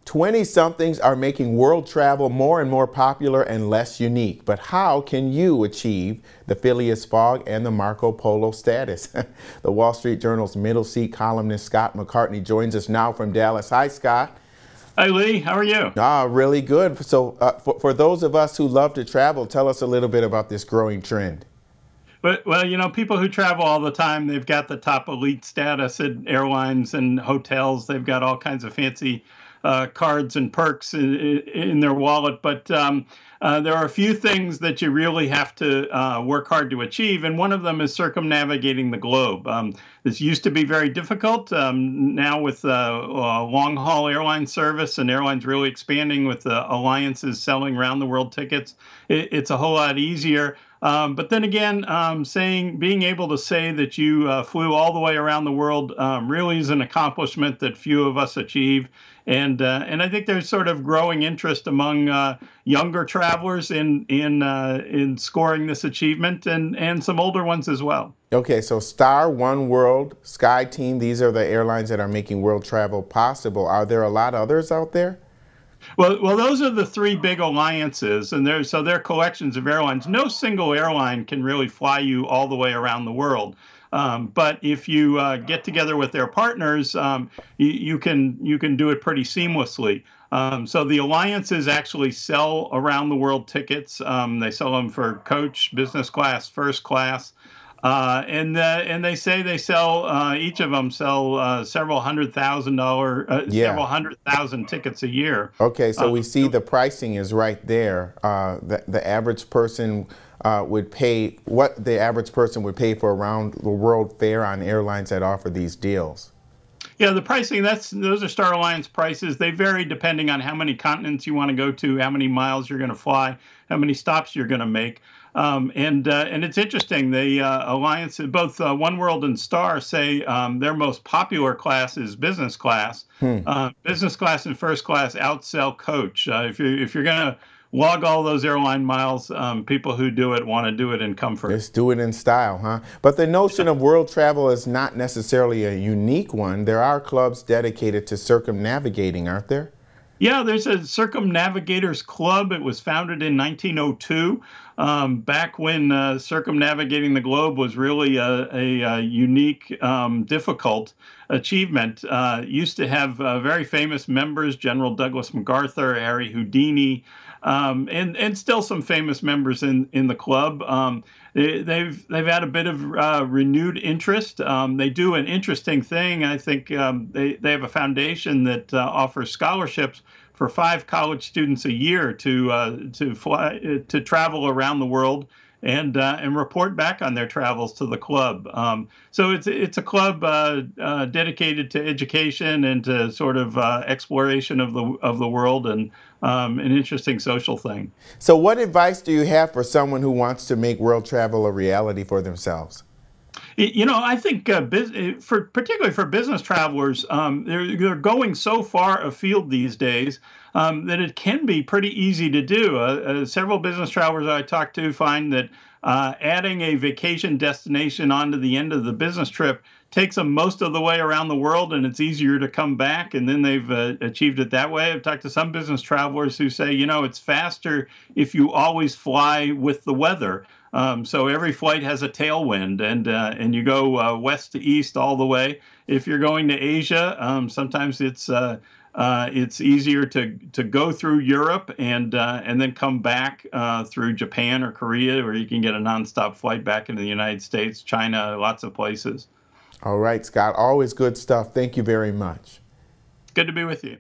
20-somethings are making world travel more and more popular and less unique. But how can you achieve the Phileas Fogg and the Marco Polo status? The Wall Street Journal's middle seat columnist Scott McCartney joins us now from Dallas. Hi, Scott. Hi, Lee. How are you? Really good. So for those of us who love to travel, tell us a little bit about this growing trend. Well, you know, people who travel all the time, they've got the top elite status at airlines and hotels. They've got all kinds of fancy cards and perks in their wallet. But there are a few things that you really have to work hard to achieve. And one of them is circumnavigating the globe. This used to be very difficult. Now with long-haul airline service and airlines really expanding with alliances selling around the world tickets, it's a whole lot easier. But then again, being able to say that you flew all the way around the world really is an accomplishment that few of us achieve. And I think there's sort of growing interest among younger travelers in scoring this achievement, and some older ones as well. Okay, so Star, One World, SkyTeam, these are the airlines that are making world travel possible. Are there a lot of others out there? Well, those are the three big alliances, and they're collections of airlines. No single airline can really fly you all the way around the world. But if you get together with their partners, you can do it pretty seamlessly. So the alliances actually sell around the world tickets. They sell them for coach, business class, first class. And they say they sell, each of them sell several hundred thousand tickets a year. Okay, so we see the pricing is right there. The average person would pay what the average person would pay for around the world fare on airlines that offer these deals. Yeah, the pricing, those are Star Alliance prices. They vary depending on how many continents you want to go to, how many miles you're going to fly, how many stops you're going to make. And it's interesting. The alliance, both One World and Star, say their most popular class is business class. Business class and first class outsell coach. If you're going to log all those airline miles, people who do it want to do it in comfort. Just do it in style, huh? But the notion of world travel is not necessarily a unique one. There are clubs dedicated to circumnavigating, aren't there? Yeah, there's a Circumnavigators Club. It was founded in 1902, back when circumnavigating the globe was really a unique, difficult achievement. Used to have very famous members, General Douglas MacArthur, Harry Houdini, and still some famous members in the club. They've had a bit of renewed interest. They do an interesting thing. I think they have a foundation that offers scholarships for 5 college students a year to travel around the world and report back on their travels to the club. So it's a club dedicated to education and to sort of exploration of the world, and an interesting social thing. So what advice do you have for someone who wants to make world travel a reality for themselves? You know, I think particularly for business travelers, they're going so far afield these days that it can be pretty easy to do. Several business travelers I talk to find that adding a vacation destination onto the end of the business trip takes them most of the way around the world, and it's easier to come back, and then they've achieved it that way. I've talked to some business travelers who say, you know, it's faster if you always fly with the weather. So every flight has a tailwind, and you go west to east all the way. If you're going to Asia, sometimes it's easier to go through Europe and then come back through Japan or Korea, where you can get a nonstop flight back into the United States, China, lots of places. All right, Scott, always good stuff. Thank you very much. Good to be with you.